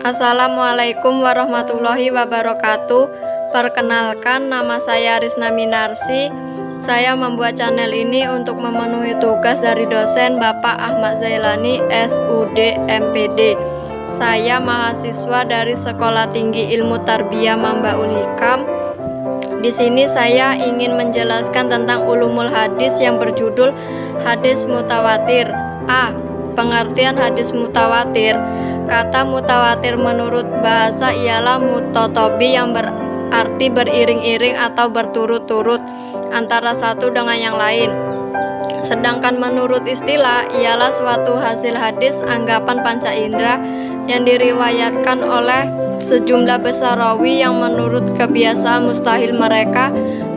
Assalamualaikum warahmatullahi wabarakatuh. Perkenalkan, nama saya Risna Minarsi. Saya membuat channel ini untuk memenuhi tugas dari dosen Bapak Ahmad Zailani, SUD MPD. Saya mahasiswa dari Sekolah Tinggi Ilmu Tarbiyah Mambaul Hikam. Di sini saya ingin menjelaskan tentang ulumul hadis yang berjudul hadis mutawatir. A. Pengertian hadis mutawatir. Kata mutawatir menurut bahasa ialah mutotobi yang berarti beriring-iring atau berturut-turut antara satu dengan yang lain. Sedangkan menurut istilah ialah suatu hasil hadis anggapan panca indera yang diriwayatkan oleh sejumlah besar rawi yang menurut kebiasaan mustahil mereka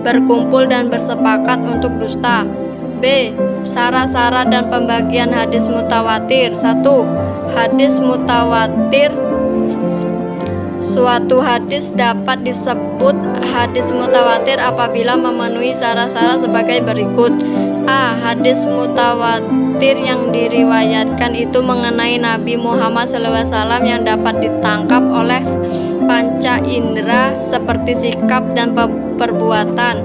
berkumpul dan bersepakat untuk dusta. B. Syarat-syarat dan pembagian hadis mutawatir. 1. Hadis mutawatir. Suatu hadis dapat disebut hadis mutawatir apabila memenuhi syarat-syarat sebagai berikut. A. Hadis mutawatir yang diriwayatkan itu mengenai Nabi Muhammad SAW yang dapat ditangkap oleh panca indera seperti sikap dan perbuatan,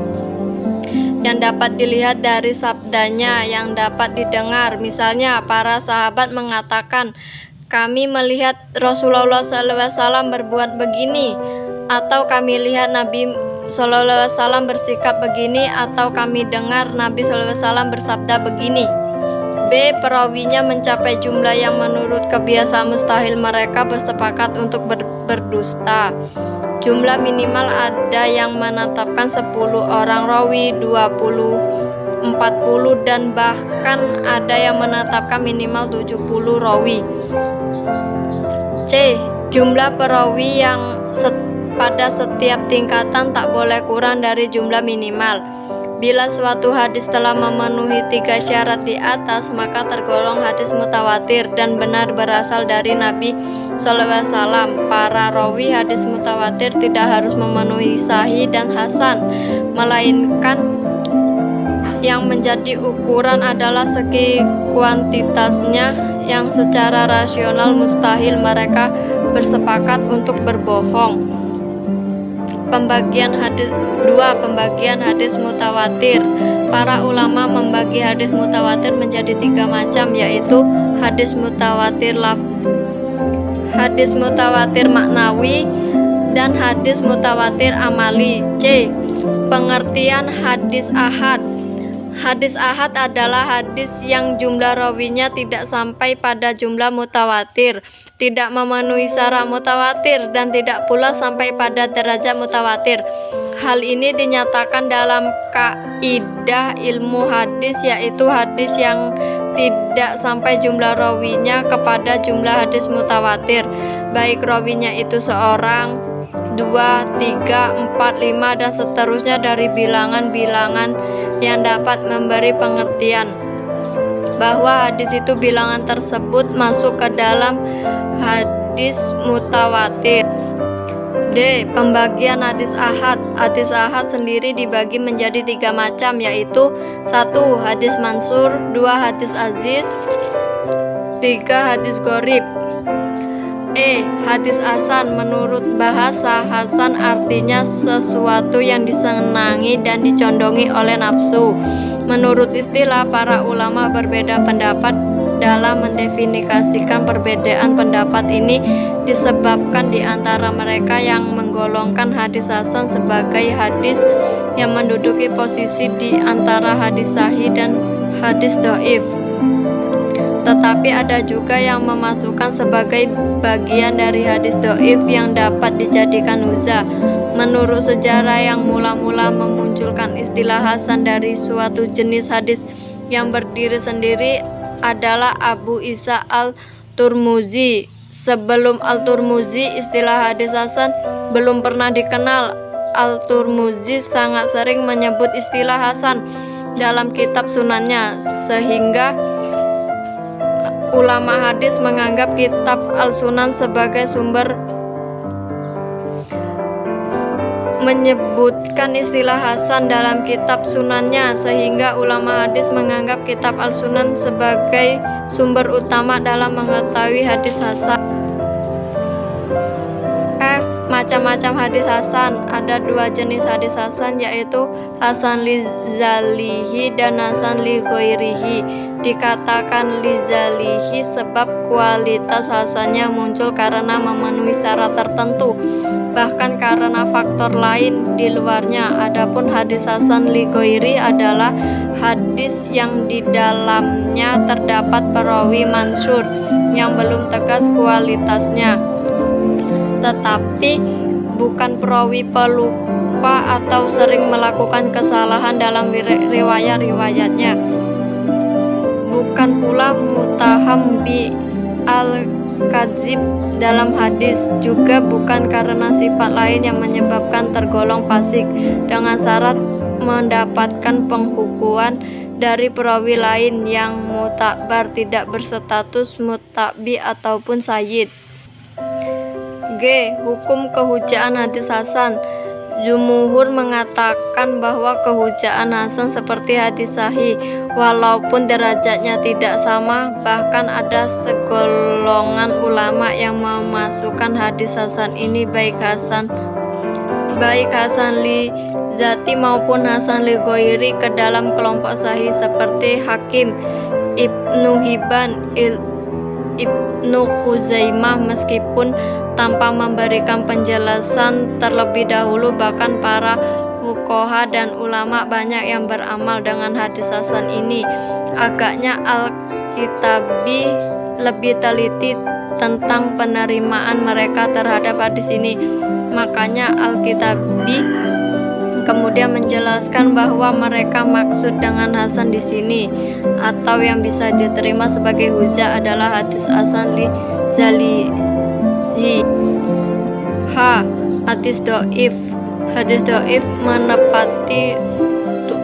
yang dapat dilihat dari sabdanya yang dapat didengar. Misalnya, para sahabat mengatakan, kami melihat Rasulullah SAW berbuat begini, atau kami lihat Nabi SAW bersikap begini, atau kami dengar Nabi SAW bersabda begini. B. Perawinya mencapai jumlah yang menurut kebiasaan mustahil mereka bersepakat untuk berdusta. Jumlah minimal ada yang menetapkan 10 orang rawi, 20, 40, dan bahkan ada yang menetapkan minimal 70 rawi. C. Jumlah perawi yang pada setiap tingkatan tak boleh kurang dari jumlah minimal. Bila suatu hadis telah memenuhi 3 syarat di atas, maka tergolong hadis mutawatir dan benar berasal dari Nabi SAW. Para rawi hadis mutawatir tidak harus memenuhi sahih dan hasan, melainkan yang menjadi ukuran adalah segi kuantitasnya yang secara rasional mustahil mereka bersepakat untuk berbohong. Pembagian hadis 2. Pembagian hadis mutawatir. Para ulama membagi hadis mutawatir menjadi 3 macam, yaitu hadis mutawatir lafzi, hadis mutawatir maknawi, dan hadis mutawatir amali. C. Pengertian hadis ahad. Hadis ahad adalah hadis yang jumlah rawinya tidak sampai pada jumlah mutawatir, tidak memenuhi syarat mutawatir, dan tidak pula sampai pada derajat mutawatir. Hal ini dinyatakan dalam kaidah ilmu hadis, yaitu hadis yang tidak sampai jumlah rawinya kepada jumlah hadis mutawatir, baik rawinya itu seorang, 2, 3, 4, 5, dan seterusnya dari bilangan-bilangan yang dapat memberi pengertian bahwa hadis itu bilangan tersebut masuk ke dalam hadis mutawatir. D. Pembagian hadis ahad. Hadis ahad sendiri dibagi menjadi 3 macam, yaitu 1. Hadis mansur, 2. Hadis aziz, 3. Hadis gharib. E. Hadis hasan. Menurut bahasa, hasan artinya sesuatu yang disenangi dan dicondongi oleh nafsu. Menurut istilah, para ulama berbeda pendapat dalam mendefinisikan. Perbedaan pendapat ini disebabkan di antara mereka yang menggolongkan hadis hasan sebagai hadis yang menduduki posisi di antara hadis sahih dan hadis dhaif. Tetapi ada juga yang memasukkan sebagai bagian dari hadis dhaif yang dapat dijadikan hujjah. Menurut sejarah yang mula-mula memunculkan istilah hasan dari suatu jenis hadis yang berdiri sendiri adalah Abu Isa al-Turmuzi. Sebelum al-Turmuzi, istilah hadis hasan belum pernah dikenal. Al-Turmuzi sangat sering menyebut istilah hasan dalam kitab sunannya, sehingga ulama hadis menganggap kitab Al-Sunan sebagai sumber menyebutkan istilah hasan dalam kitab sunannya, sehingga ulama hadis menganggap kitab Al-Sunan sebagai sumber utama dalam mengetahui hadis hasan. Macam-macam hadis hasan. Ada dua jenis hadis hasan, yaitu hasan li zalihi dan hasan li ghairihi. Dikatakan li zalihi sebab kualitas hasannya muncul karena memenuhi syarat tertentu, bahkan karena faktor lain di luarnya. Adapun hadis hasan li ghairi adalah hadis yang di dalamnya terdapat perawi mansur yang belum tegas kualitasnya, tetapi bukan perawi pelupa atau sering melakukan kesalahan dalam riwayat-riwayatnya, bukan pula mutaham bi al-kadzib dalam hadis, juga bukan karena sifat lain yang menyebabkan tergolong fasik dengan syarat mendapatkan penghukuman dari perawi lain yang mutakbar, tidak berstatus mutabi ataupun sayyid. G. Hukum kehujaan hadis hasan. Jumhur mengatakan bahwa kehujaan hasan seperti hadis sahih, walaupun derajatnya tidak sama. Bahkan ada segolongan ulama yang memasukkan hadis hasan ini baik hasan li zati maupun hasan li ghairi ke dalam kelompok sahih, seperti Hakim, Ibnu Hibban, Ibnu Khuzaimah, meskipun tanpa memberikan penjelasan terlebih dahulu. Bahkan para fuqaha dan ulama banyak yang beramal dengan hadis hasan ini. Agaknya Al-Kitabi lebih teliti tentang penerimaan mereka terhadap hadis ini. Makanya Al-Kitabi kemudian menjelaskan bahwa mereka maksud dengan hasan di sini atau yang bisa diterima sebagai hujjah adalah hadis hasan li zalihi. H. Hadis dhaif. Hadis dhaif menepati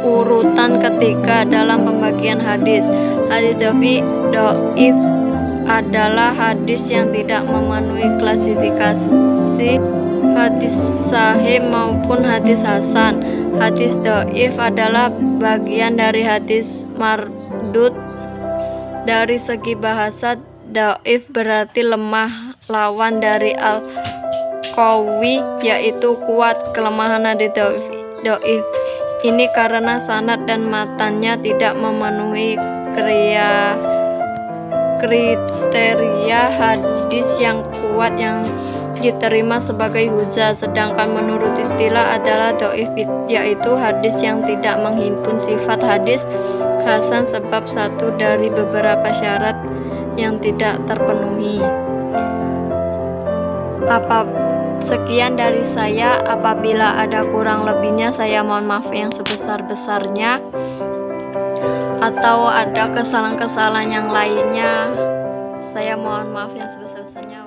urutan ketiga dalam pembagian hadis. Hadis dhaif adalah hadis yang tidak memenuhi klasifikasi hadis sahih maupun hadis hasan. Hadis dhaif adalah bagian dari hadis mardud. Dari segi bahasa, dhaif berarti lemah, lawan dari al-qawi yaitu kuat. Kelemahan hadis dhaif ini karena sanad dan matannya tidak memenuhi kriteria hadis yang kuat yang diterima sebagai hujjah. Sedangkan menurut istilah adalah dhaif yaitu hadis yang tidak menghimpun sifat hadis hasan sebab satu dari beberapa syarat yang tidak terpenuhi. Sekian dari saya. Apabila ada kurang lebihnya, saya mohon maaf yang sebesar-besarnya, atau ada kesalahan-kesalahan yang lainnya, saya mohon maaf yang sebesar-besarnya.